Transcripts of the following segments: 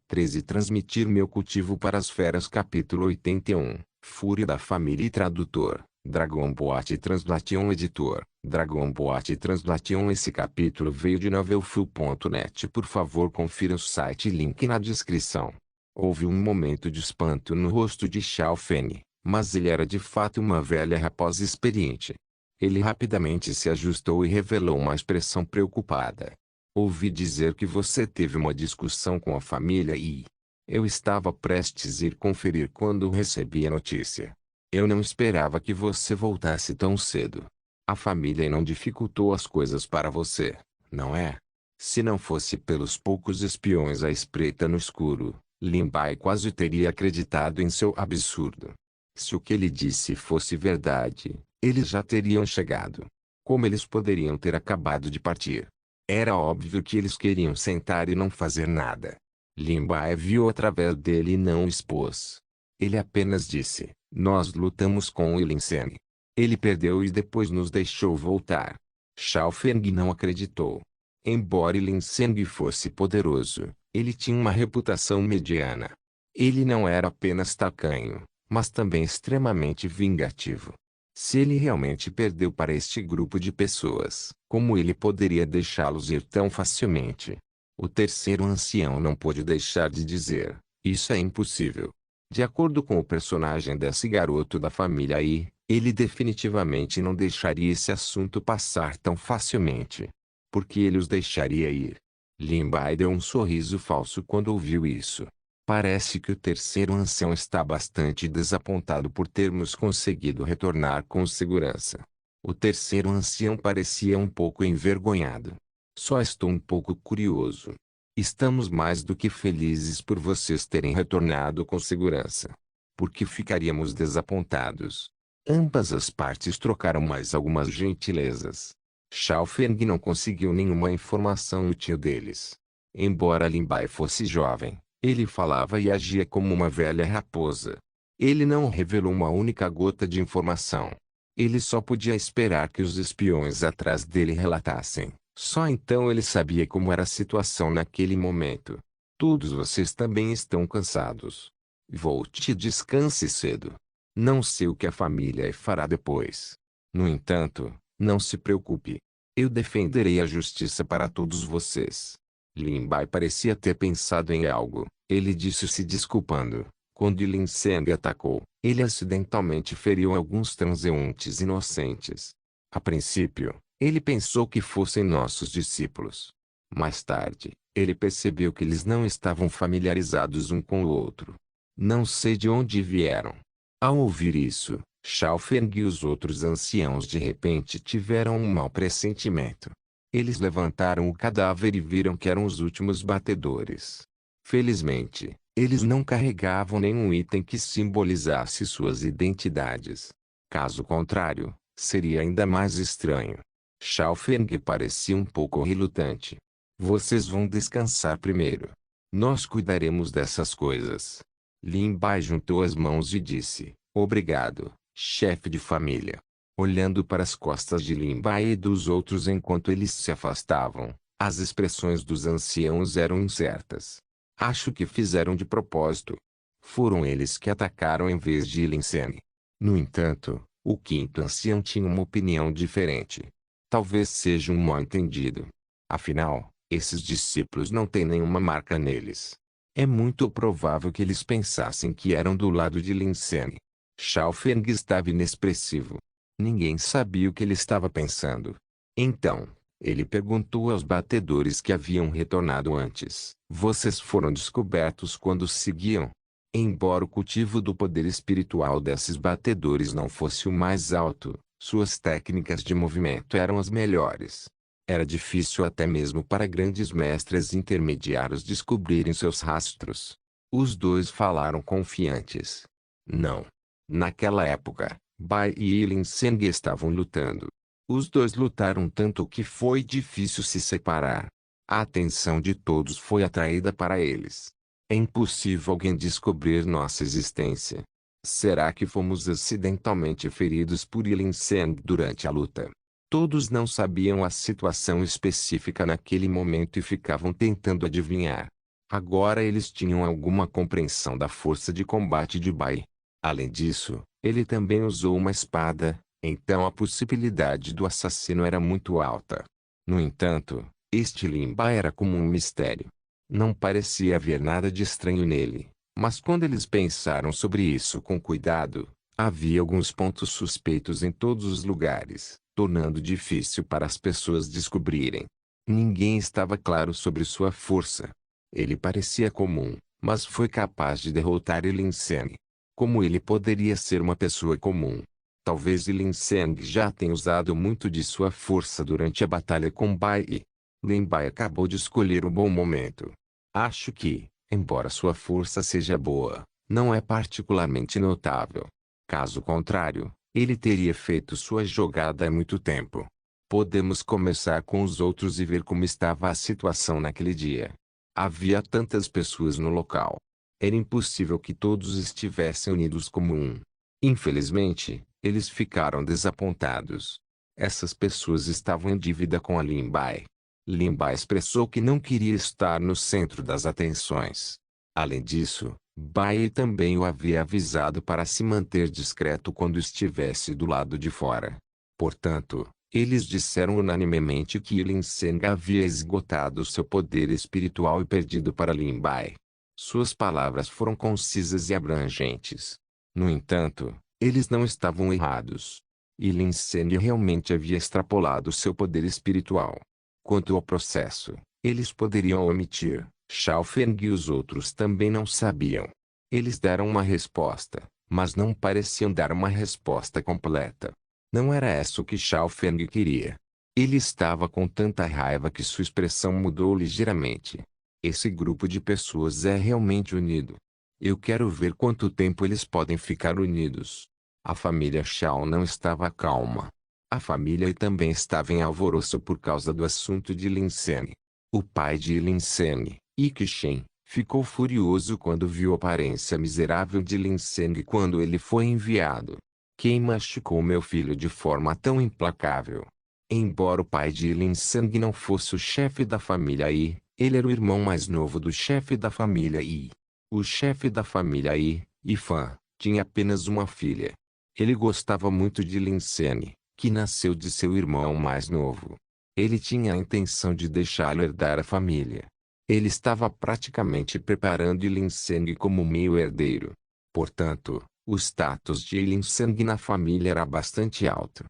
13 Transmitir meu cultivo para as feras. Capítulo 81 Fúria da família e tradutor. Dragon Boat Translation Editor. Dragon Boat Translation. Esse capítulo veio de novelfull.net. Por favor, confira o site, link na descrição. Houve um momento de espanto no rosto de Xiao Feng, mas ele era de fato uma velha raposa experiente. Ele rapidamente se ajustou e revelou uma expressão preocupada. Ouvi dizer que você teve uma discussão com a família e... Eu estava prestes a ir conferir quando recebi a notícia. Eu não esperava que você voltasse tão cedo. A família não dificultou as coisas para você, não é? Se não fosse pelos poucos espiões à espreita no escuro, Lin Bai quase teria acreditado em seu absurdo. Se o que ele disse fosse verdade, eles já teriam chegado. Como eles poderiam ter acabado de partir? Era óbvio que eles queriam sentar e não fazer nada. Lin Bai viu através dele e não o expôs. Ele apenas disse: nós lutamos com o Lin Seng. Ele perdeu e depois nos deixou voltar. Xiao Feng não acreditou. Embora Lin Seng fosse poderoso, ele tinha uma reputação mediana. Ele não era apenas tacanho, mas também extremamente vingativo. Se ele realmente perdeu para este grupo de pessoas, como ele poderia deixá-los ir tão facilmente? O terceiro ancião não pôde deixar de dizer: isso é impossível. De acordo com o personagem desse garoto da família Yi, ele definitivamente não deixaria esse assunto passar tão facilmente. Porque ele os deixaria ir. Lin Bai deu um sorriso falso quando ouviu isso. Parece que o terceiro ancião está bastante desapontado por termos conseguido retornar com segurança. O terceiro ancião parecia um pouco envergonhado. Só estou um pouco curioso. Estamos mais do que felizes por vocês terem retornado com segurança. Por que ficaríamos desapontados? Ambas as partes trocaram mais algumas gentilezas. Xiao Feng não conseguiu nenhuma informação útil deles. Embora Lin Bai fosse jovem, ele falava e agia como uma velha raposa. Ele não revelou uma única gota de informação. Ele só podia esperar que os espiões atrás dele relatassem. Só então ele sabia como era a situação naquele momento. Todos vocês também estão cansados. Volte e descanse cedo. Não sei o que a família fará depois. No entanto, não se preocupe. Eu defenderei a justiça para todos vocês. Lin Bai parecia ter pensado em algo. Ele disse se desculpando. Quando Lin Seng atacou, ele acidentalmente feriu alguns transeuntes inocentes. A princípio, ele pensou que fossem nossos discípulos. Mais tarde, ele percebeu que eles não estavam familiarizados um com o outro. Não sei de onde vieram. Ao ouvir isso, Xiao Feng e os outros anciãos de repente tiveram um mau pressentimento. Eles levantaram o cadáver e viram que eram os últimos batedores. Felizmente, eles não carregavam nenhum item que simbolizasse suas identidades. Caso contrário, seria ainda mais estranho. Xiao Feng parecia um pouco relutante. Vocês vão descansar primeiro. Nós cuidaremos dessas coisas. Lin Bai juntou as mãos e disse: obrigado, chefe de família. Olhando para as costas de Lin Bai e dos outros enquanto eles se afastavam, as expressões dos anciãos eram incertas. Acho que fizeram de propósito. Foram eles que atacaram em vez de Lin Seng. No entanto, o quinto ancião tinha uma opinião diferente. Talvez seja um mal-entendido. Afinal, esses discípulos não têm nenhuma marca neles. É muito provável que eles pensassem que eram do lado de Lin Seng. Xiao Feng estava inexpressivo. Ninguém sabia o que ele estava pensando. Então, ele perguntou aos batedores que haviam retornado antes: vocês foram descobertos quando seguiam? Embora o cultivo do poder espiritual desses batedores não fosse o mais alto, suas técnicas de movimento eram as melhores. Era difícil até mesmo para grandes mestres intermediários descobrirem seus rastros. Os dois falaram confiantes. Não. Naquela época, Bai e Lin Seng estavam lutando. Os dois lutaram tanto que foi difícil se separar. A atenção de todos foi atraída para eles. É impossível alguém descobrir nossa existência. Será que fomos acidentalmente feridos por Lin Seng durante a luta? Todos não sabiam a situação específica naquele momento e ficavam tentando adivinhar. Agora eles tinham alguma compreensão da força de combate de Bai. Além disso, ele também usou uma espada, então a possibilidade do assassino era muito alta. No entanto, este Lin Bai era como um mistério. Não parecia haver nada de estranho nele, mas quando eles pensaram sobre isso com cuidado, havia alguns pontos suspeitos em todos os lugares, tornando difícil para as pessoas descobrirem. Ninguém estava claro sobre sua força. Ele parecia comum, mas foi capaz de derrotar Lin Seng. Como ele poderia ser uma pessoa comum? Talvez Lin Seng já tenha usado muito de sua força durante a batalha com Bai e Lin Bai acabou de escolher um bom momento. Acho que, embora sua força seja boa, não é particularmente notável. Caso contrário, ele teria feito sua jogada há muito tempo. Podemos começar com os outros e ver como estava a situação naquele dia. Havia tantas pessoas no local. Era impossível que todos estivessem unidos como um. Infelizmente, eles ficaram desapontados. Essas pessoas estavam em dívida com a Lin Bai. Lin Bai expressou que não queria estar no centro das atenções. Além disso, Bai também o havia avisado para se manter discreto quando estivesse do lado de fora. Portanto, eles disseram unanimemente que Lin Seng havia esgotado seu poder espiritual e perdido para Lin Bai. Suas palavras foram concisas e abrangentes. No entanto, eles não estavam errados. E Lin Seng realmente havia extrapolado seu poder espiritual. Quanto ao processo, eles poderiam omitir. Shao Feng e os outros também não sabiam. Eles deram uma resposta, mas não pareciam dar uma resposta completa. Não era isso que Shao Feng queria. Ele estava com tanta raiva que sua expressão mudou ligeiramente. Esse grupo de pessoas é realmente unido. Eu quero ver quanto tempo eles podem ficar unidos. A família Shao não estava calma. A família também estava em alvoroço por causa do assunto de Lin Seng. O pai de Lin Seng, Ikishen, ficou furioso quando viu a aparência miserável de Lin Seng quando ele foi enviado. Quem machucou meu filho de forma tão implacável? Embora o pai de Lin Seng não fosse o chefe da família Yi, ele era o irmão mais novo do chefe da família Yi. O chefe da família Yi Fan, tinha apenas uma filha. Ele gostava muito de Lin Seng, que nasceu de seu irmão mais novo. Ele tinha a intenção de deixá-lo herdar a família. Ele estava praticamente preparando Lin Seng como meio herdeiro. Portanto, o status de Lin Seng na família era bastante alto.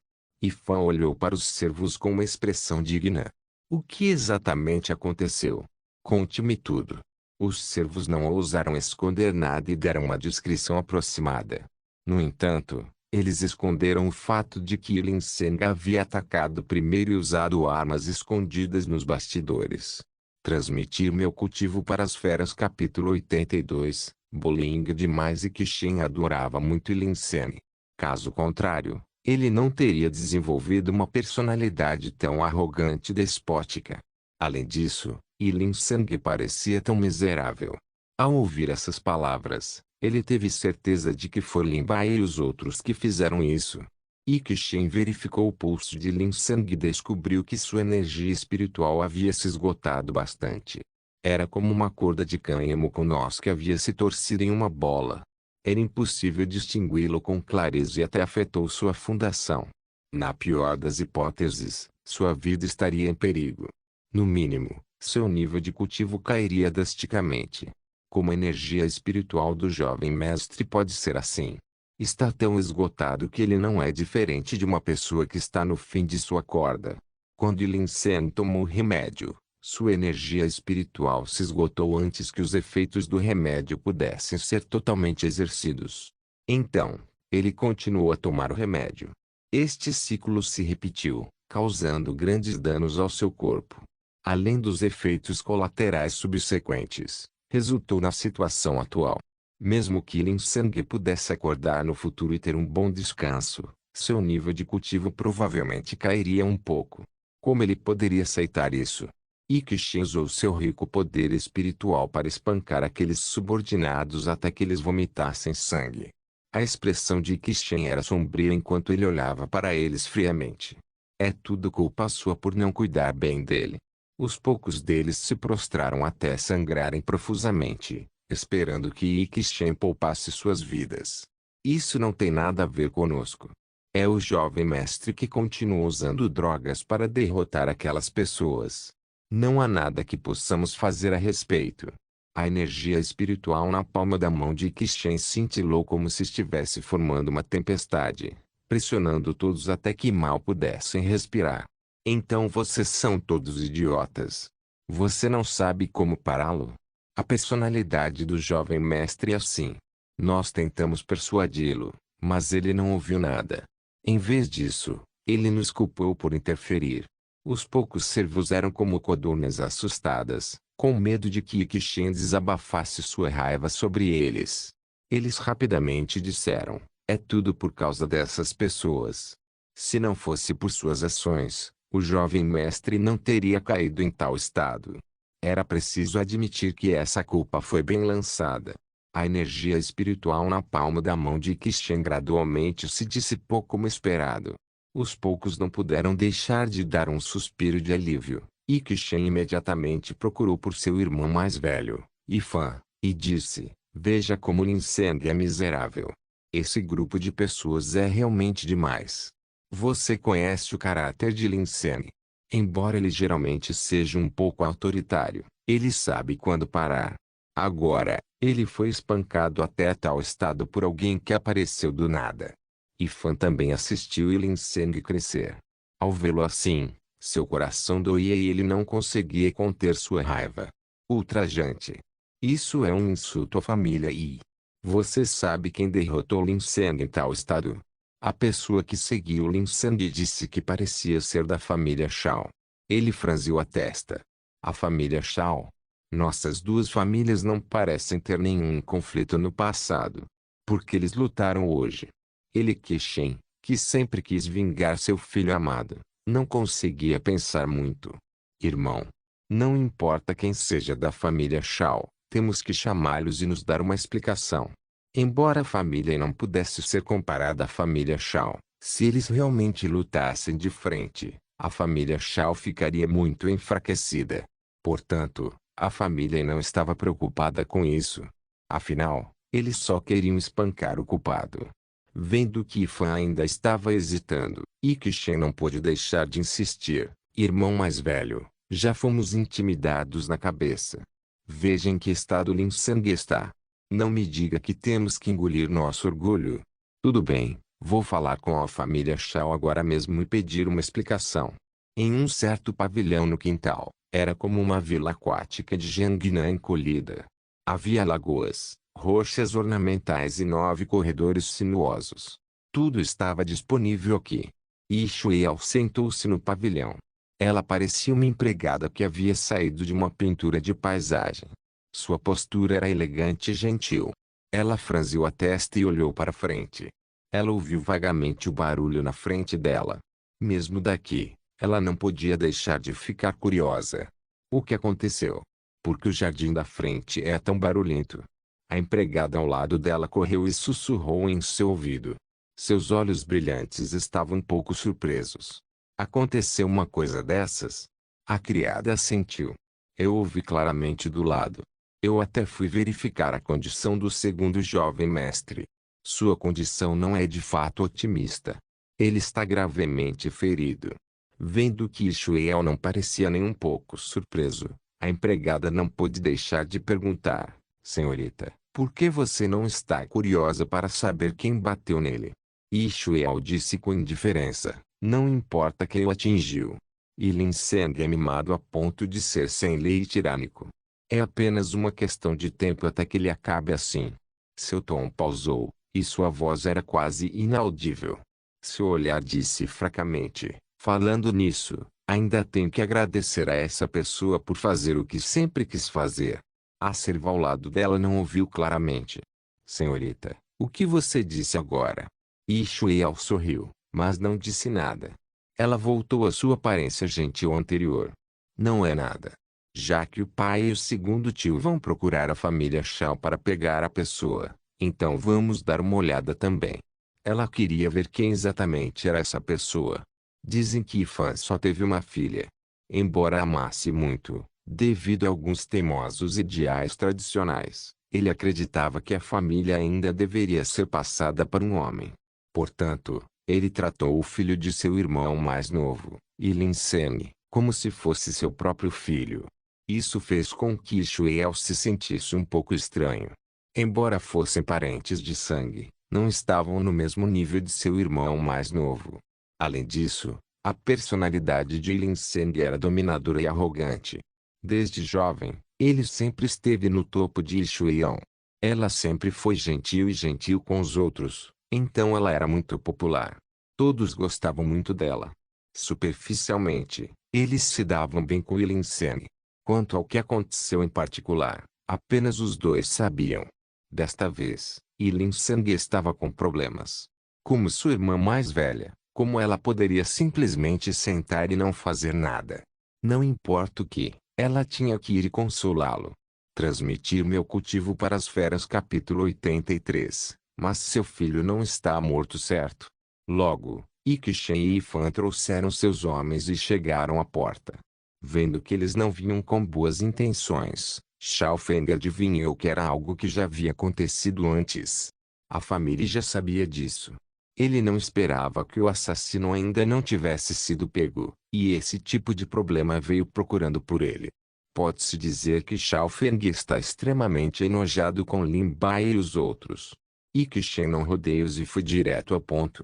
Fan olhou para os servos com uma expressão digna. O que exatamente aconteceu? Conte-me tudo. Os servos não ousaram esconder nada e deram uma descrição aproximada. No entanto, eles esconderam o fato de que Lin Seng havia atacado primeiro e usado armas escondidas nos bastidores. Transmitir meu cultivo para as feras. Capítulo 82. Bullying demais e Kishin adorava muito Lin Seng. Caso contrário, ele não teria desenvolvido uma personalidade tão arrogante e despótica. Além disso, Lin Seng parecia tão miserável. Ao ouvir essas palavras, ele teve certeza de que foi Lin Bai e os outros que fizeram isso. Ikishen verificou o pulso de Lin Seng e descobriu que sua energia espiritual havia se esgotado bastante. Era como uma corda de cânhamo com nós que havia se torcido em uma bola. Era impossível distingui-lo com clareza e até afetou sua fundação. Na pior das hipóteses, sua vida estaria em perigo. No mínimo, seu nível de cultivo cairia drasticamente. Como a energia espiritual do jovem mestre pode ser assim? Está tão esgotado que ele não é diferente de uma pessoa que está no fim de sua corda. Quando Lin Seng tomou o remédio, sua energia espiritual se esgotou antes que os efeitos do remédio pudessem ser totalmente exercidos. Então, ele continuou a tomar o remédio. Este ciclo se repetiu, causando grandes danos ao seu corpo. Além dos efeitos colaterais subsequentes, resultou na situação atual. Mesmo que Lin Seng pudesse acordar no futuro e ter um bom descanso, seu nível de cultivo provavelmente cairia um pouco. Como ele poderia aceitar isso? Ikishin usou seu rico poder espiritual para espancar aqueles subordinados até que eles vomitassem sangue. A expressão de Ikishin era sombria enquanto ele olhava para eles friamente. É tudo culpa sua por não cuidar bem dele. Os poucos deles se prostraram até sangrarem profusamente, esperando que Ikishen poupasse suas vidas. Isso não tem nada a ver conosco. É o jovem mestre que continua usando drogas para derrotar aquelas pessoas. Não há nada que possamos fazer a respeito. A energia espiritual na palma da mão de Ikishen cintilou como se estivesse formando uma tempestade, pressionando todos até que mal pudessem respirar. Então vocês são todos idiotas. Você não sabe como pará-lo? A personalidade do jovem mestre é assim. Nós tentamos persuadi-lo, mas ele não ouviu nada. Em vez disso, ele nos culpou por interferir. Os poucos servos eram como codornas assustadas, com medo de que Ikishen desabafasse sua raiva sobre eles. Eles rapidamente disseram: é tudo por causa dessas pessoas. Se não fosse por suas ações, o jovem mestre não teria caído em tal estado. Era preciso admitir que essa culpa foi bem lançada. A energia espiritual na palma da mão de Ikishen gradualmente se dissipou como esperado. Os poucos não puderam deixar de dar um suspiro de alívio. Ikishen imediatamente procurou por seu irmão mais velho, Ifan, e disse: veja como Lin Seng é miserável. Esse grupo de pessoas é realmente demais. Você conhece o caráter de Lin Seng. Embora ele geralmente seja um pouco autoritário, ele sabe quando parar. Agora, ele foi espancado até tal estado por alguém que apareceu do nada. Ifan também assistiu Lin Seng crescer. Ao vê-lo assim, seu coração doía e ele não conseguia conter sua raiva. Ultrajante. Isso é um insulto à família e... Você sabe quem derrotou Lin Seng em tal estado? A pessoa que seguiu Lin Seng disse que parecia ser da família Shao. Ele franziu a testa. A família Shao? Nossas duas famílias não parecem ter nenhum conflito no passado. Porque eles lutaram hoje. Ele Ikishen, que sempre quis vingar seu filho amado, não conseguia pensar muito. Irmão. Não importa quem seja da família Shao, temos que chamá-los e nos dar uma explicação. Embora a família não pudesse ser comparada à família Shao, se eles realmente lutassem de frente, a família Shao ficaria muito enfraquecida. Portanto, a família não estava preocupada com isso. Afinal, eles só queriam espancar o culpado. Vendo que Ifan ainda estava hesitando, Ikishen não pôde deixar de insistir: irmão mais velho, já fomos intimidados na cabeça. Veja em que estado Lin Seng está. Não me diga que temos que engolir nosso orgulho. Tudo bem, vou falar com a família Shao agora mesmo e pedir uma explicação. Em um certo pavilhão no quintal, era como uma vila aquática de Jiangnan encolhida. Havia lagoas, rochas ornamentais e 9 corredores sinuosos. Tudo estava disponível aqui. Ishuel sentou-se no pavilhão. Ela parecia uma empregada que havia saído de uma pintura de paisagem. Sua postura era elegante e gentil. Ela franziu a testa e olhou para frente. Ela ouviu vagamente o barulho na frente dela. Mesmo daqui, ela não podia deixar de ficar curiosa. O que aconteceu? Por que o jardim da frente é tão barulhento? A empregada ao lado dela correu e sussurrou em seu ouvido. Seus olhos brilhantes estavam um pouco surpresos. Aconteceu uma coisa dessas? A criada assentiu. Eu ouvi claramente do lado. Eu até fui verificar a condição do segundo jovem mestre. Sua condição não é de fato otimista. Ele está gravemente ferido. Vendo que Ishuel não parecia nem um pouco surpreso, a empregada não pôde deixar de perguntar: senhorita, por que você não está curiosa para saber quem bateu nele? Ishuel disse com indiferença: não importa quem o atingiu. E Lin Seng é mimado a ponto de ser sem lei e tirânico. É apenas uma questão de tempo até que ele acabe assim. Seu tom pausou, e sua voz era quase inaudível. Seu olhar disse fracamente: falando nisso, ainda tenho que agradecer a essa pessoa por fazer o que sempre quis fazer. A serva ao lado dela não ouviu claramente. Senhorita, o que você disse agora? Ishuel sorriu, mas não disse nada. Ela voltou à sua aparência gentil anterior. Não é nada. Já que o pai e o segundo tio vão procurar a família Shao para pegar a pessoa, então vamos dar uma olhada também. Ela queria ver quem exatamente era essa pessoa. Dizem que Ifan só teve uma filha. Embora amasse muito, devido a alguns teimosos ideais tradicionais, ele acreditava que a família ainda deveria ser passada para um homem. Portanto, ele tratou o filho de seu irmão mais novo, Ilinsene, como se fosse seu próprio filho. Isso fez com que Shuel se sentisse um pouco estranho. Embora fossem parentes de sangue, não estavam no mesmo nível de seu irmão mais novo. Além disso, a personalidade de Ilinsene era dominadora e arrogante. Desde jovem, ele sempre esteve no topo de Shuel. Ela sempre foi gentil e gentil com os outros, então ela era muito popular. Todos gostavam muito dela. Superficialmente, eles se davam bem com Ilinsene. Quanto ao que aconteceu em particular, apenas os dois sabiam. Desta vez, Ilinsene estava com problemas. Como sua irmã mais velha, como ela poderia simplesmente sentar e não fazer nada? Não importa o que, ela tinha que ir e consolá-lo. Transmitir meu cultivo para as feras capítulo 83. Mas seu filho não está morto, certo? Logo, Ikishen e Ifan trouxeram seus homens e chegaram à porta. Vendo que eles não vinham com boas intenções, Shao Feng adivinhou que era algo que já havia acontecido antes. A família já sabia disso. Ele não esperava que o assassino ainda não tivesse sido pego, e esse tipo de problema veio procurando por ele. Pode-se dizer que Shao Feng está extremamente enojado com Lin Bai e os outros. Ikishen não rodeios e foi direto ao ponto.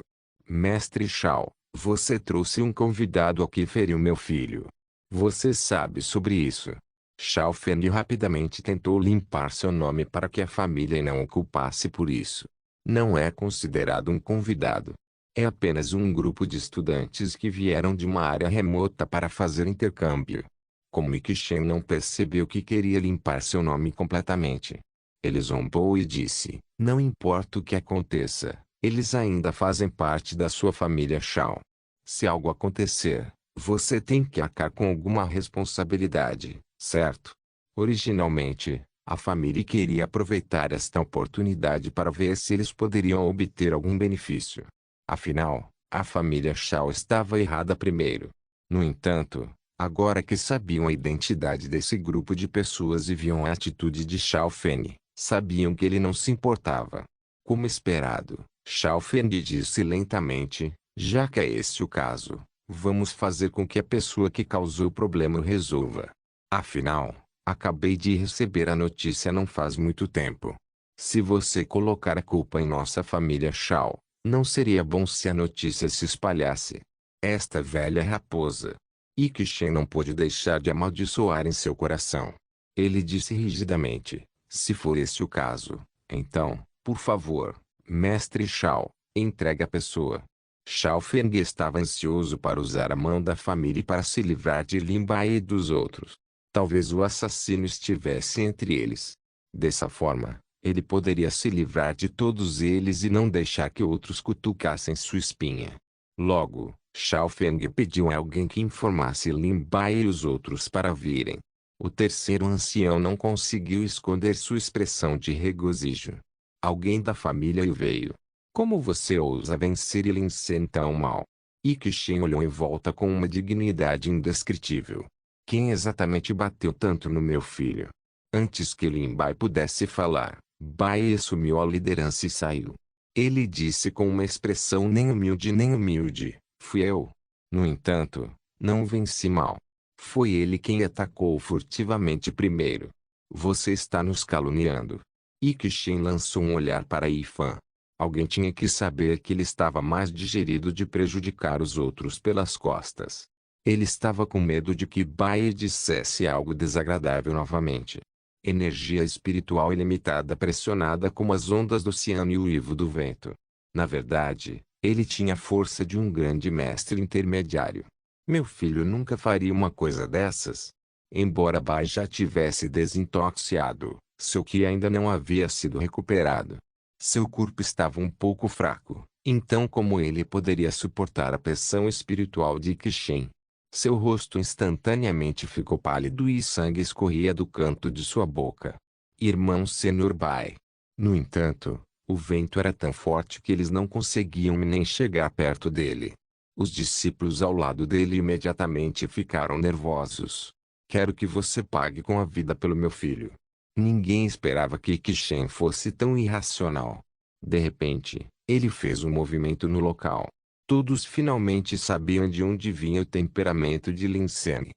Mestre Shao, você trouxe um convidado aqui e feriu meu filho. Você sabe sobre isso? Shao Feng rapidamente tentou limpar seu nome para que a família não o culpasse por isso. Não é considerado um convidado. É apenas um grupo de estudantes que vieram de uma área remota para fazer intercâmbio. Como Ikishen não percebeu que queria limpar seu nome completamente, ele zombou e disse, não importa o que aconteça, eles ainda fazem parte da sua família Shao. Se algo acontecer, você tem que arcar com alguma responsabilidade, certo? Originalmente, a família queria aproveitar esta oportunidade para ver se eles poderiam obter algum benefício. Afinal, a família Shao estava errada primeiro. No entanto, agora que sabiam a identidade desse grupo de pessoas e viam a atitude de Shao Feng, sabiam que ele não se importava. Como esperado, Shao Feng disse lentamente, já que é esse o caso, vamos fazer com que a pessoa que causou o problema o resolva. Afinal, acabei de receber a notícia não faz muito tempo. Se você colocar a culpa em nossa família Shao, não seria bom se a notícia se espalhasse. Esta velha raposa. Ikishen não pôde deixar de amaldiçoar em seu coração. Ele disse rigidamente, se for esse o caso, então, por favor, mestre Shao, entregue a pessoa. Shao Feng estava ansioso para usar a mão da família para se livrar de Lin Bai e dos outros. Talvez o assassino estivesse entre eles. Dessa forma, ele poderia se livrar de todos eles e não deixar que outros cutucassem sua espinha. Logo, Shao Feng pediu a alguém que informasse Lin Bai e os outros para virem. O terceiro ancião não conseguiu esconder sua expressão de regozijo. Alguém da família veio. Como você ousa vencer Ilinsene tão mal? Ikishen olhou em volta com uma dignidade indescritível. Quem exatamente bateu tanto no meu filho? Antes que Lin Bai pudesse falar, Bai assumiu a liderança e saiu. Ele disse com uma expressão nem humilde, fui eu. No entanto, não venci mal. Foi ele quem atacou furtivamente primeiro. Você está nos caluniando. Ikishen lançou um olhar para Ifan. Alguém tinha que saber que ele estava mais digerido de prejudicar os outros pelas costas. Ele estava com medo de que Bai dissesse algo desagradável novamente. Energia espiritual ilimitada pressionada como as ondas do oceano e o uivo do vento. Na verdade, ele tinha a força de um grande mestre intermediário. Meu filho nunca faria uma coisa dessas. Embora Bai já tivesse desintoxicado, seu ki ainda não havia sido recuperado. Seu corpo estava um pouco fraco, então como ele poderia suportar a pressão espiritual de Ikishen? Seu rosto instantaneamente ficou pálido e sangue escorria do canto de sua boca. Irmão Senhor Bai. No entanto, o vento era tão forte que eles não conseguiam nem chegar perto dele. Os discípulos ao lado dele imediatamente ficaram nervosos. Quero que você pague com a vida pelo meu filho. Ninguém esperava que Kishen fosse tão irracional. De repente, ele fez um movimento no local. Todos finalmente sabiam de onde vinha o temperamento de Lin Sen.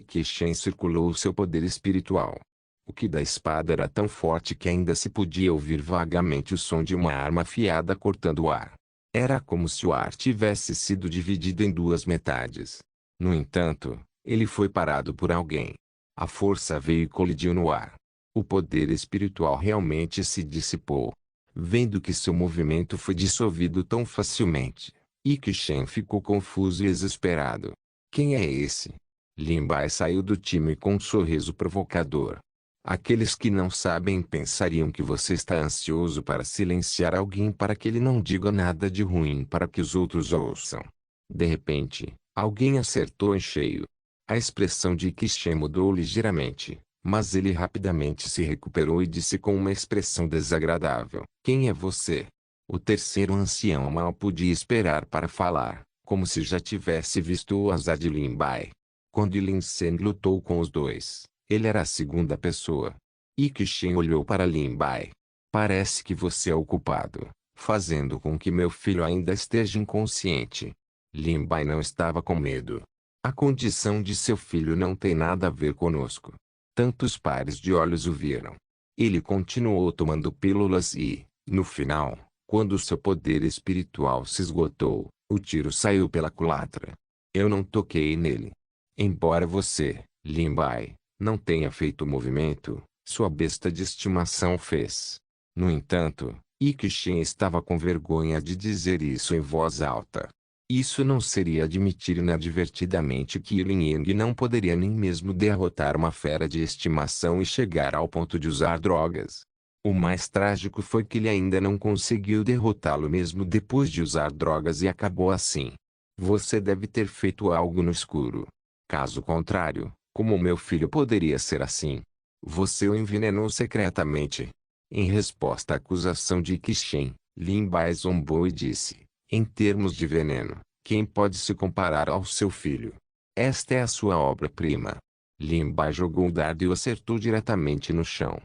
Kishen circulou seu poder espiritual. O que da espada era tão forte que ainda se podia ouvir vagamente o som de uma arma afiada cortando o ar. Era como se o ar tivesse sido dividido em duas metades. No entanto, ele foi parado por alguém. A força veio e colidiu no ar. O poder espiritual realmente se dissipou. Vendo que seu movimento foi dissolvido tão facilmente, Kishen ficou confuso e desesperado. Quem é esse? Lin Bai saiu do time com um sorriso provocador. Aqueles que não sabem pensariam que você está ansioso para silenciar alguém para que ele não diga nada de ruim para que os outros ouçam. De repente, alguém acertou em cheio. A expressão de Kishen mudou ligeiramente, mas ele rapidamente se recuperou e disse com uma expressão desagradável: Quem é você? O terceiro ancião mal podia esperar para falar, como se já tivesse visto o azar de Lin Bai. Quando Lin Sen lutou com os dois, ele era a segunda pessoa. Kishen olhou para Lin Bai. Parece que você é o culpado, fazendo com que meu filho ainda esteja inconsciente. Lin Bai não estava com medo. A condição de seu filho não tem nada a ver conosco. Tantos pares de olhos o viram. Ele continuou tomando pílulas e, no final, quando seu poder espiritual se esgotou, o tiro saiu pela culatra. Eu não toquei nele. Embora você, Lin Bai, não tenha feito o movimento, sua besta de estimação fez. No entanto, Kishen estava com vergonha de dizer isso em voz alta. Isso não seria admitir inadvertidamente que Lin Ying não poderia nem mesmo derrotar uma fera de estimação e chegar ao ponto de usar drogas. O mais trágico foi que ele ainda não conseguiu derrotá-lo mesmo depois de usar drogas e acabou assim. Você deve ter feito algo no escuro. Caso contrário, como meu filho poderia ser assim? Você o envenenou secretamente. Em resposta à acusação de Kishen, Lin Bai zombou e disse: Em termos de veneno, quem pode se comparar ao seu filho? Esta é a sua obra-prima. Lin Bai jogou o dardo e o acertou diretamente no chão.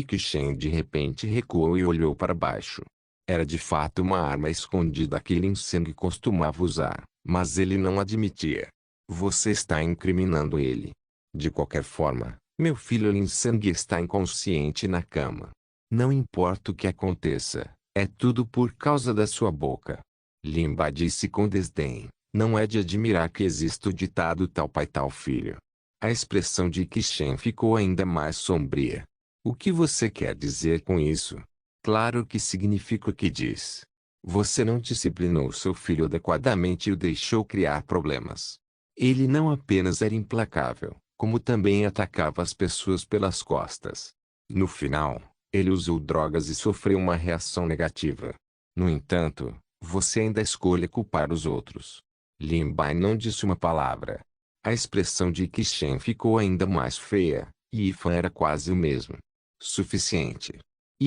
Kishen de repente recuou e olhou para baixo. Era de fato uma arma escondida que Lin Sen costumava usar, mas ele não admitia. Você está incriminando ele. De qualquer forma, meu filho Lin Sen está inconsciente na cama. Não importa o que aconteça, é tudo por causa da sua boca. Lin Bai disse com desdém. Não é de admirar que exista o ditado tal pai tal filho. A expressão de Kishen ficou ainda mais sombria. O que você quer dizer com isso? Claro que significa o que diz. Você não disciplinou seu filho adequadamente e o deixou criar problemas. Ele não apenas era implacável, como também atacava as pessoas pelas costas. No final, ele usou drogas e sofreu uma reação negativa. No entanto, você ainda escolhe culpar os outros. Lin Bai não disse uma palavra. A expressão de Kishen ficou ainda mais feia, e Ifan era quase o mesmo. Suficiente.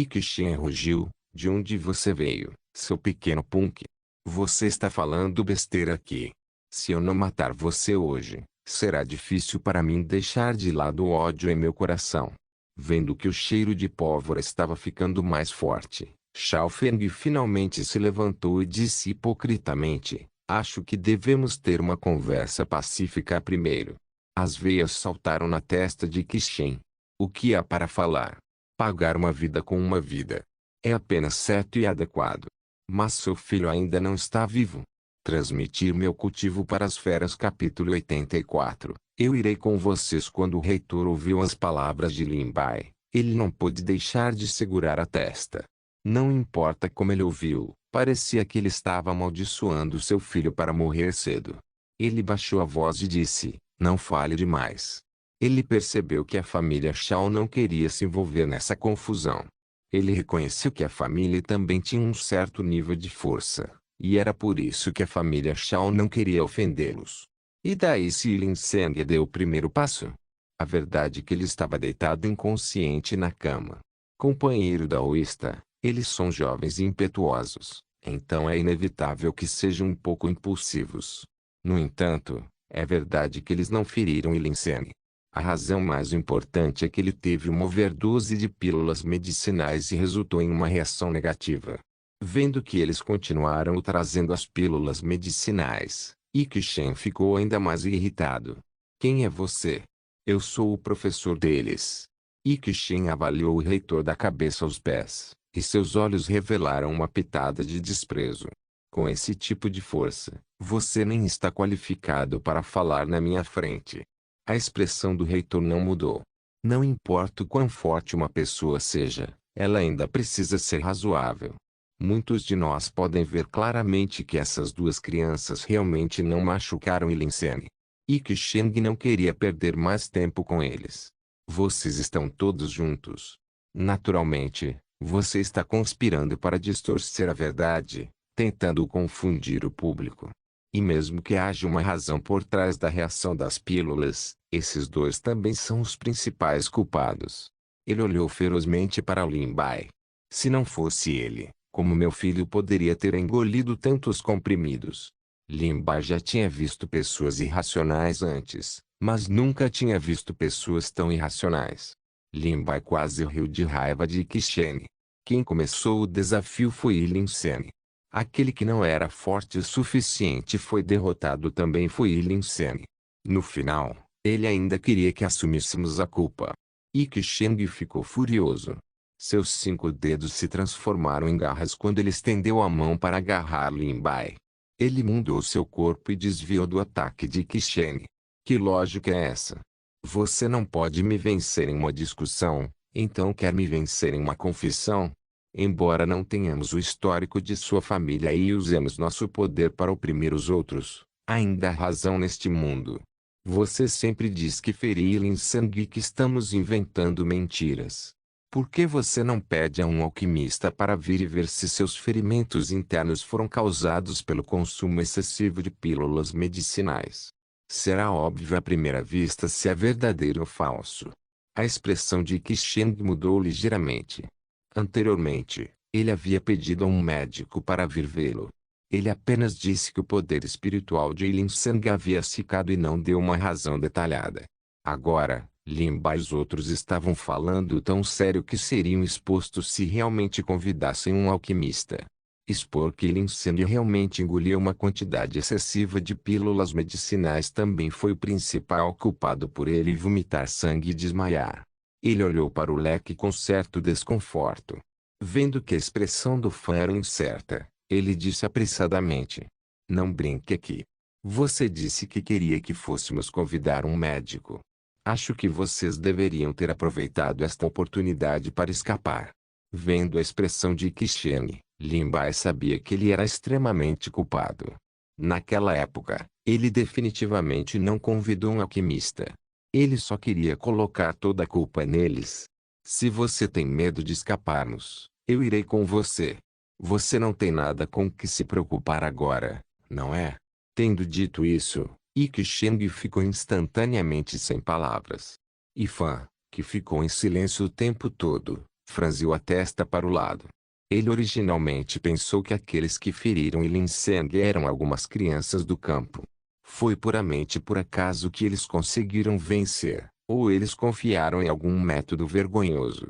Kishen rugiu: De onde você veio, seu pequeno punk? Você está falando besteira aqui. Se eu não matar você hoje, será difícil para mim deixar de lado o ódio em meu coração. Vendo que o cheiro de pólvora estava ficando mais forte, Xiao Feng finalmente se levantou e disse hipocritamente: Acho que devemos ter uma conversa pacífica primeiro. As veias saltaram na testa de Kishen. O que há para falar? Pagar uma vida com uma vida. É apenas certo e adequado. Mas seu filho ainda não está vivo. Transmitir meu cultivo para as feras. Capítulo 84. Eu irei com vocês. Quando o reitor ouviu as palavras de Lin Bai, ele não pôde deixar de segurar a testa. Não importa como ele ouviu, parecia que ele estava amaldiçoando seu filho para morrer cedo. Ele baixou a voz e disse: Não fale demais. Ele percebeu que a família Shao não queria se envolver nessa confusão. Ele reconheceu que a família também tinha um certo nível de força. E era por isso que a família Shao não queria ofendê-los. E daí se Lin Seng deu o primeiro passo? A verdade é que ele estava deitado inconsciente na cama. Companheiro daoísta, eles são jovens e impetuosos. Então é inevitável que sejam um pouco impulsivos. No entanto, é verdade que eles não feriram Ilincene. A razão mais importante é que ele teve uma overdose de pílulas medicinais e resultou em uma reação negativa. Vendo que eles continuaram trazendo as pílulas medicinais, Ikishen ficou ainda mais irritado. Quem é você? Eu sou o professor deles. Ikishen avaliou o reitor da cabeça aos pés, e seus olhos revelaram uma pitada de desprezo. Com esse tipo de força, você nem está qualificado para falar na minha frente. A expressão do reitor não mudou. Não importa o quão forte uma pessoa seja, ela ainda precisa ser razoável. Muitos de nós podem ver claramente que essas duas crianças realmente não machucaram Ilincene. Ikisheng não queria perder mais tempo com eles. Vocês estão todos juntos. Naturalmente, você está conspirando para distorcer a verdade, tentando confundir o público. E mesmo que haja uma razão por trás da reação das pílulas, esses dois também são os principais culpados. Ele olhou ferozmente para Lin Bai. Se não fosse ele, como meu filho poderia ter engolido tantos comprimidos? Lin Bai já tinha visto pessoas irracionais antes, mas nunca tinha visto pessoas tão irracionais. Lin Bai quase riu de raiva de Ikishene. Quem começou o desafio foi Ilincene. Aquele que não era forte o suficiente foi derrotado também foi Ilincene. No final, ele ainda queria que assumíssemos a culpa. Ikisheng ficou furioso. Seus 5 dedos se transformaram em garras quando ele estendeu a mão para agarrar Lin Bai. Ele mudou seu corpo e desviou do ataque de Ikisheng. Que lógica é essa? Você não pode me vencer em uma discussão, então quer me vencer em uma confissão? Embora não tenhamos o histórico de sua família e usemos nosso poder para oprimir os outros, ainda há razão neste mundo. Você sempre diz que feri Ilincene e que estamos inventando mentiras. Por que você não pede a um alquimista para vir e ver se seus ferimentos internos foram causados pelo consumo excessivo de pílulas medicinais? Será óbvio à primeira vista se é verdadeiro ou falso. A expressão de Ikisheng mudou ligeiramente. Anteriormente, ele havia pedido a um médico para vir vê-lo. Ele apenas disse que o poder espiritual de Ilincene havia secado e não deu uma razão detalhada. Agora, Lin Bai e os outros estavam falando tão sério que seriam expostos se realmente convidassem um alquimista. Expor que Ilincene realmente engoliu uma quantidade excessiva de pílulas medicinais também foi o principal culpado por ele vomitar sangue e desmaiar. Ele olhou para o leque com certo desconforto. Vendo que a expressão do fã era incerta, ele disse apressadamente: Não brinque aqui. Você disse que queria que fôssemos convidar um médico. Acho que vocês deveriam ter aproveitado esta oportunidade para escapar. Vendo a expressão de Ikishene, Lin Bai sabia que ele era extremamente culpado. Naquela época, ele definitivamente não convidou um alquimista. Ele só queria colocar toda a culpa neles. Se você tem medo de escaparmos, eu irei com você. Você não tem nada com que se preocupar agora, não é? Tendo dito isso, Ikisheng ficou instantaneamente sem palavras. Ifan, que ficou em silêncio o tempo todo, franziu a testa para o lado. Ele originalmente pensou que aqueles que feriram Ilincene eram algumas crianças do campo. Foi puramente por acaso que eles conseguiram vencer, ou eles confiaram em algum método vergonhoso.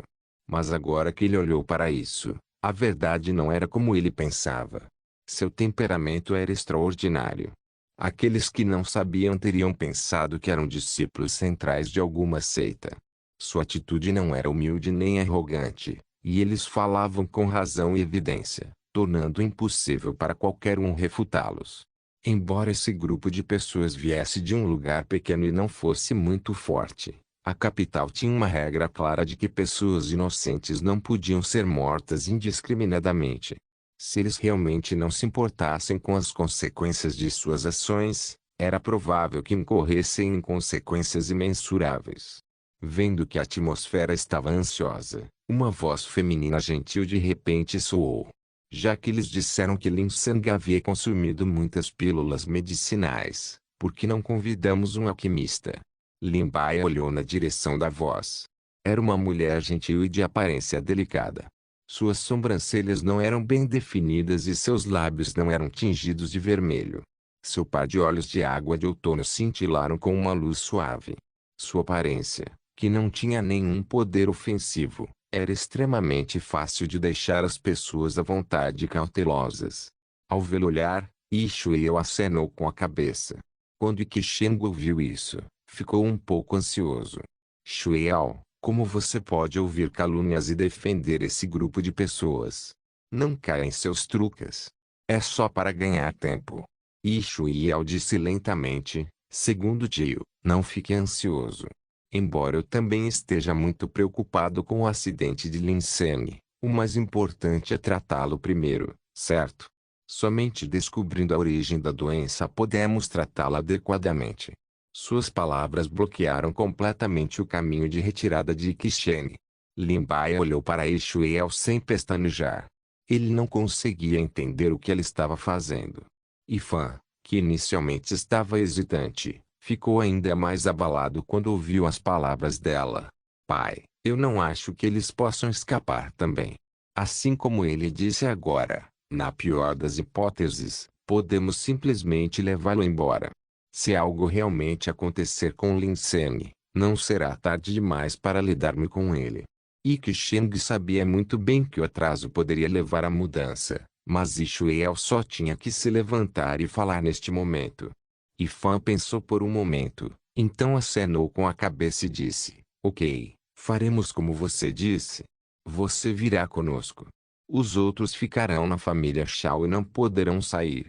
Mas agora que ele olhou para isso, a verdade não era como ele pensava. Seu temperamento era extraordinário. Aqueles que não sabiam teriam pensado que eram discípulos centrais de alguma seita. Sua atitude não era humilde nem arrogante, e eles falavam com razão e evidência, tornando impossível para qualquer um refutá-los. Embora esse grupo de pessoas viesse de um lugar pequeno e não fosse muito forte, a capital tinha uma regra clara de que pessoas inocentes não podiam ser mortas indiscriminadamente. Se eles realmente não se importassem com as consequências de suas ações, era provável que incorressem em consequências imensuráveis. Vendo que a atmosfera estava ansiosa, uma voz feminina gentil de repente soou. Já que eles disseram que Ilincene havia consumido muitas pílulas medicinais, por que não convidamos um alquimista? Lin Bai olhou na direção da voz. Era uma mulher gentil e de aparência delicada. Suas sobrancelhas não eram bem definidas e seus lábios não eram tingidos de vermelho. Seu par de olhos de água de outono cintilaram com uma luz suave. Sua aparência, que não tinha nenhum poder ofensivo, era extremamente fácil de deixar as pessoas à vontade e cautelosas. Ao vê-lo olhar, Ishuel acenou com a cabeça. Quando Ikisheng ouviu isso, ficou um pouco ansioso. Shuel, como você pode ouvir calúnias e defender esse grupo de pessoas? Não caia em seus truques. É só para ganhar tempo. Ishuel disse lentamente, segundo tio, não fique ansioso. Embora eu também esteja muito preocupado com o acidente de Lin Seng, o mais importante é tratá-lo primeiro, certo? Somente descobrindo a origem da doença podemos tratá-la adequadamente. Suas palavras bloquearam completamente o caminho de retirada de Ikisheng. Lin Bai olhou para Ishuel sem pestanejar. Ele não conseguia entender o que ela estava fazendo. E Fan, que inicialmente estava hesitante, ficou ainda mais abalado quando ouviu as palavras dela. Pai, eu não acho que eles possam escapar também. Assim como ele disse agora, na pior das hipóteses, podemos simplesmente levá-lo embora. Se algo realmente acontecer com Lin Seng, não será tarde demais para lidar-me com ele. Ikisheng sabia muito bem que o atraso poderia levar à mudança, mas Ishuel só tinha que se levantar e falar neste momento. Ifan pensou por um momento, então acenou com a cabeça e disse, ok, faremos como você disse. Você virá conosco. Os outros ficarão na família Shao e não poderão sair.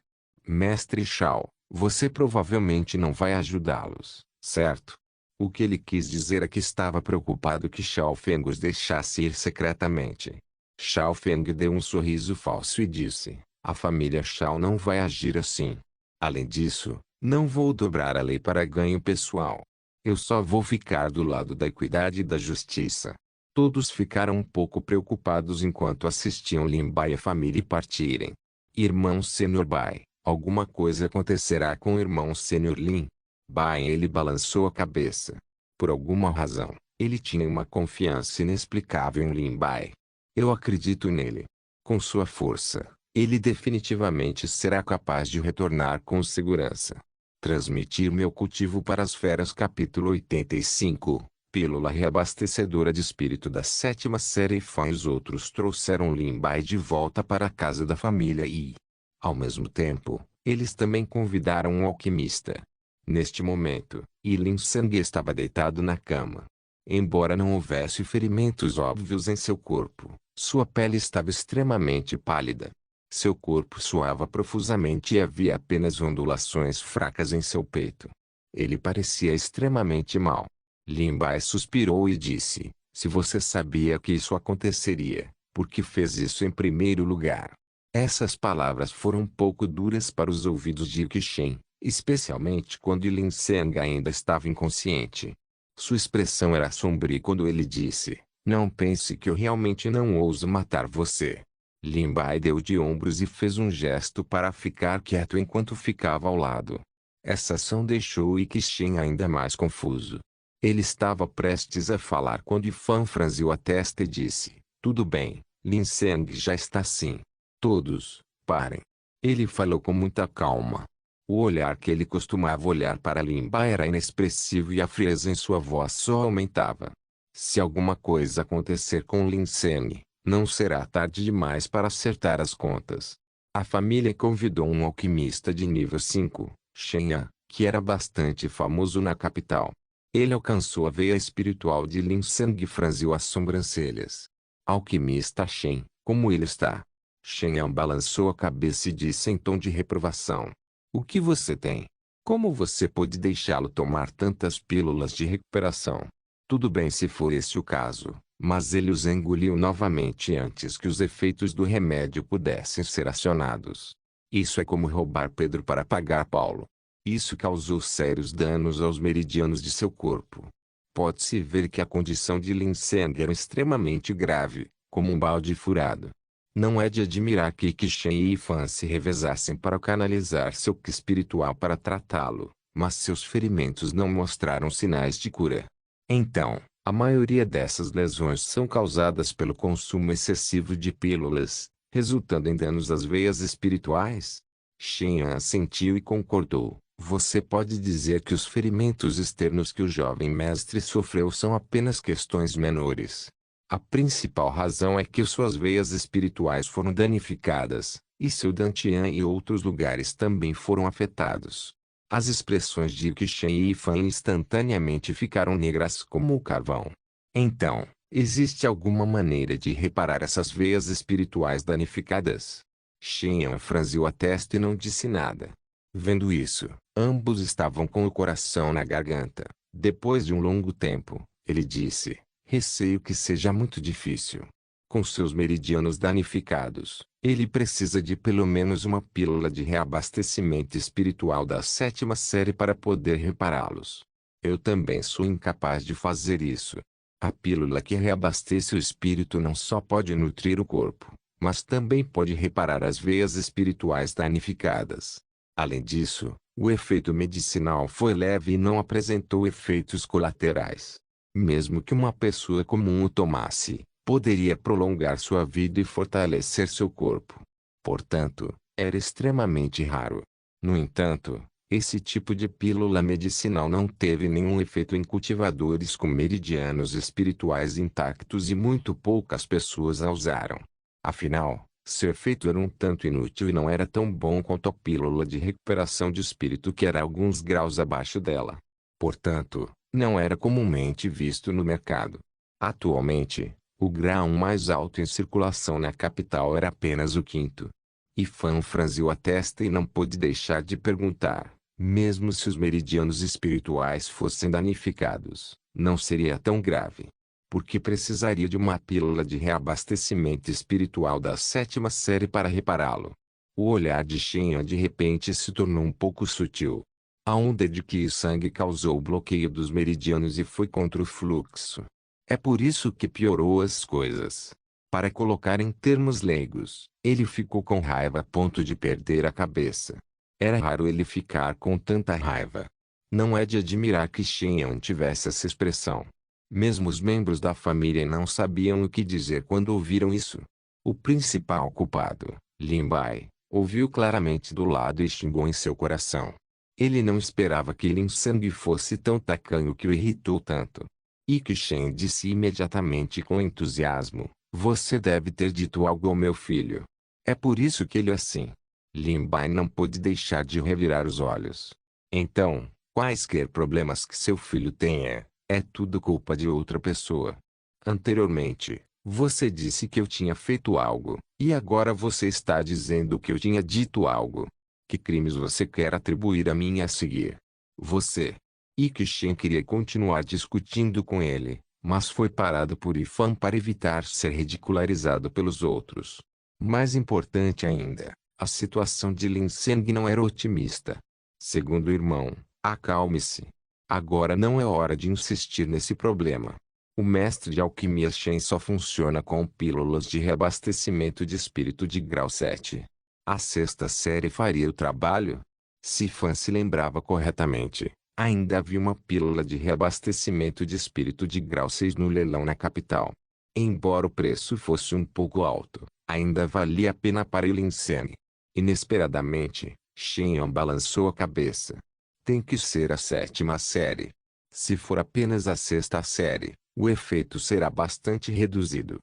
Mestre Shao, você provavelmente não vai ajudá-los, certo? O que ele quis dizer é que estava preocupado que Shao Feng os deixasse ir secretamente. Shao Feng deu um sorriso falso e disse, a família Shao não vai agir assim. Além disso, não vou dobrar a lei para ganho pessoal. Eu só vou ficar do lado da equidade e da justiça. Todos ficaram um pouco preocupados enquanto assistiam Lin Bai e a família partirem. Irmão Sênior Bai, alguma coisa acontecerá com o irmão Sênior Lin? Bai, ele balançou a cabeça. Por alguma razão, ele tinha uma confiança inexplicável em Lin Bai. Eu acredito nele. Com sua força, ele definitivamente será capaz de retornar com segurança. Transmitir meu cultivo para as feras. Capítulo 85. Pílula reabastecedora de espírito da sétima série. Fan e os outros trouxeram Lin Bai de volta para a casa da família e, ao mesmo tempo, eles também convidaram um alquimista. Neste momento, Lin Seng estava deitado na cama. Embora não houvesse ferimentos óbvios em seu corpo, sua pele estava extremamente pálida. Seu corpo suava profusamente e havia apenas ondulações fracas em seu peito. Ele parecia extremamente mal. Lin Bai suspirou e disse, se você sabia que isso aconteceria, por que fez isso em primeiro lugar? Essas palavras foram um pouco duras para os ouvidos de Ikisheng, especialmente quando Lin Seng ainda estava inconsciente. Sua expressão era sombria quando ele disse, não pense que eu realmente não ouso matar você. Lin Bai deu de ombros e fez um gesto para ficar quieto enquanto ficava ao lado. Essa ação deixou Ikisheng ainda mais confuso. Ele estava prestes a falar quando Ifan franziu a testa e disse, tudo bem, Lin Seng já está sim. Todos, parem. Ele falou com muita calma. O olhar que ele costumava olhar para Lin Bai era inexpressivo e a frieza em sua voz só aumentava. Se alguma coisa acontecer com Lin Seng, não será tarde demais para acertar as contas. A família convidou um alquimista de nível 5, Shen Yan, que era bastante famoso na capital. Ele alcançou a veia espiritual de Lin Seng e franziu as sobrancelhas. Alquimista Shen, como ele está? Shen Yan balançou a cabeça e disse em tom de reprovação. O que você tem? Como você pôde deixá-lo tomar tantas pílulas de recuperação? Tudo bem se for esse o caso, mas ele os engoliu novamente antes que os efeitos do remédio pudessem ser acionados. Isso é como roubar Pedro para pagar Paulo. Isso causou sérios danos aos meridianos de seu corpo. Pode-se ver que a condição de Lin Seng era extremamente grave, como um balde furado. Não é de admirar que Ikisheng e Ifan se revezassem para canalizar seu ki espiritual para tratá-lo, mas seus ferimentos não mostraram sinais de cura. Então, A maioria dessas lesões são causadas pelo consumo excessivo de pílulas, resultando em danos às veias espirituais. Shen assentiu e concordou. Você pode dizer que os ferimentos externos que o jovem mestre sofreu são apenas questões menores. A principal razão é que suas veias espirituais foram danificadas, e seu dantian e outros lugares também foram afetados. As expressões de Qishen e Fan instantaneamente ficaram negras como o carvão. Então, existe alguma maneira de reparar essas veias espirituais danificadas? Shen franziu a testa e não disse nada. Vendo isso, ambos estavam com o coração na garganta. Depois de um longo tempo, ele disse: receio que seja muito difícil. Com seus meridianos danificados, ele precisa de pelo menos uma pílula de reabastecimento espiritual da 7ª série para poder repará-los. Eu também sou incapaz de fazer isso. A pílula que reabastece o espírito não só pode nutrir o corpo, mas também pode reparar as veias espirituais danificadas. Além disso, o efeito medicinal foi leve e não apresentou efeitos colaterais. Mesmo que uma pessoa comum o tomasse, poderia prolongar sua vida e fortalecer seu corpo. Portanto, era extremamente raro. No entanto, esse tipo de pílula medicinal não teve nenhum efeito em cultivadores com meridianos espirituais intactos e muito poucas pessoas a usaram. Afinal, seu efeito era um tanto inútil e não era tão bom quanto a pílula de recuperação de espírito que era alguns graus abaixo dela. Portanto, não era comumente visto no mercado. Atualmente, o grau mais alto em circulação na capital era apenas o 5º. E Fan franziu a testa e não pôde deixar de perguntar: mesmo se os meridianos espirituais fossem danificados, não seria tão grave. Porque precisaria de uma pílula de reabastecimento espiritual da 7ª série para repará-lo. O olhar de Shen de repente se tornou um pouco sutil. A onda de Qi sangue causou o bloqueio dos meridianos e foi contra o fluxo. É por isso que piorou as coisas. Para colocar em termos leigos, ele ficou com raiva a ponto de perder a cabeça. Era raro ele ficar com tanta raiva. Não é de admirar que Shen tivesse essa expressão. Mesmo os membros da família não sabiam o que dizer quando ouviram isso. O principal culpado, Lin Bai, ouviu claramente do lado e xingou em seu coração. Ele não esperava que Lin Sang fosse tão tacanho que o irritou tanto. E Qishen disse imediatamente com entusiasmo: você deve ter dito algo ao meu filho. É por isso que ele é assim. Lin Bai não pôde deixar de revirar os olhos. Então, quaisquer problemas que seu filho tenha, é tudo culpa de outra pessoa. Anteriormente, você disse que eu tinha feito algo, e agora você está dizendo que eu tinha dito algo. Que crimes você quer atribuir a mim a seguir? Você. E Qishen queria continuar discutindo com ele, mas foi parado por Ifan para evitar ser ridicularizado pelos outros. Mais importante ainda, a situação de Lin Seng não era otimista. Segundo o irmão, acalme-se. Agora não é hora de insistir nesse problema. O mestre de alquimia Shen só funciona com pílulas de reabastecimento de espírito de grau 7. A 6ª série faria o trabalho? Se Fan se lembrava corretamente, ainda havia uma pílula de reabastecimento de espírito de grau 6 no leilão na capital. Embora o preço fosse um pouco alto, ainda valia a pena para Lin Seng. Inesperadamente, Shen balançou a cabeça. Tem que ser a 7ª série. Se for apenas a 6ª série, o efeito será bastante reduzido.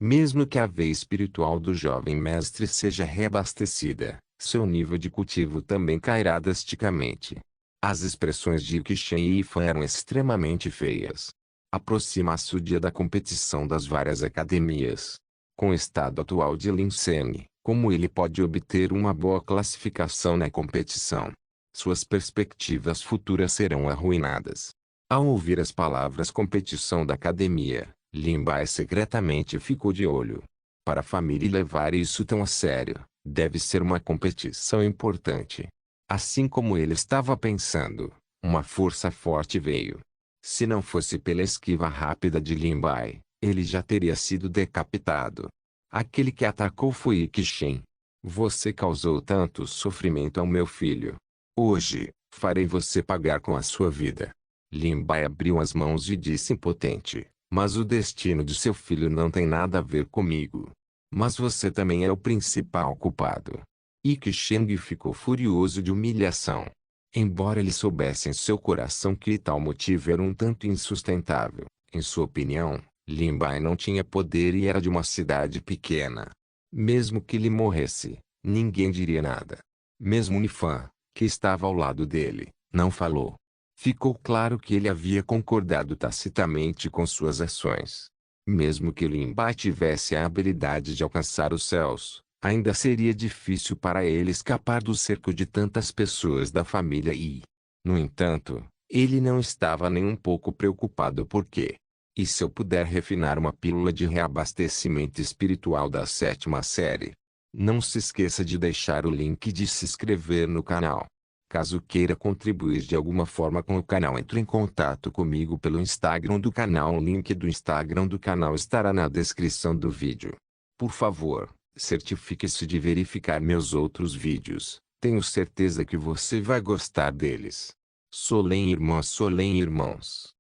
Mesmo que a veia espiritual do jovem mestre seja reabastecida, seu nível de cultivo também cairá drasticamente. As expressões de Qishen e Ifan eram extremamente feias. Aproxima-se o dia da competição das várias academias. Com o estado atual de Lin Seng, como ele pode obter uma boa classificação na competição? Suas perspectivas futuras serão arruinadas. Ao ouvir as palavras competição da academia, Lin Bai secretamente ficou de olho. Para a família levar isso tão a sério, deve ser uma competição importante. Assim como ele estava pensando, uma força forte veio. Se não fosse pela esquiva rápida de Lin Bai, ele já teria sido decapitado. Aquele que atacou foi Qishen. Você causou tanto sofrimento ao meu filho. Hoje, farei você pagar com a sua vida. Lin Bai abriu as mãos e disse impotente: "Mas o destino de seu filho não tem nada a ver comigo. Mas você também é o principal culpado." Yi Sheng ficou furioso de humilhação. Embora ele soubesse em seu coração que tal motivo era um tanto insustentável, em sua opinião, Lin Bai não tinha poder e era de uma cidade pequena. Mesmo que ele morresse, ninguém diria nada. Mesmo Nifan, que estava ao lado dele, não falou. Ficou claro que ele havia concordado tacitamente com suas ações. Mesmo que Lin Bai tivesse a habilidade de alcançar os céus, ainda seria difícil para ele escapar do cerco de tantas pessoas da família Yi. No entanto, ele não estava nem um pouco preocupado porque, e se eu puder refinar uma pílula de reabastecimento espiritual da 7ª série? Não se esqueça de deixar o link de se inscrever no canal. Caso queira contribuir de alguma forma com o canal, entre em contato comigo pelo Instagram do canal. O link do Instagram do canal estará na descrição do vídeo. Por favor, certifique-se de verificar meus outros vídeos. Tenho certeza que você vai gostar deles. Solem irmãos.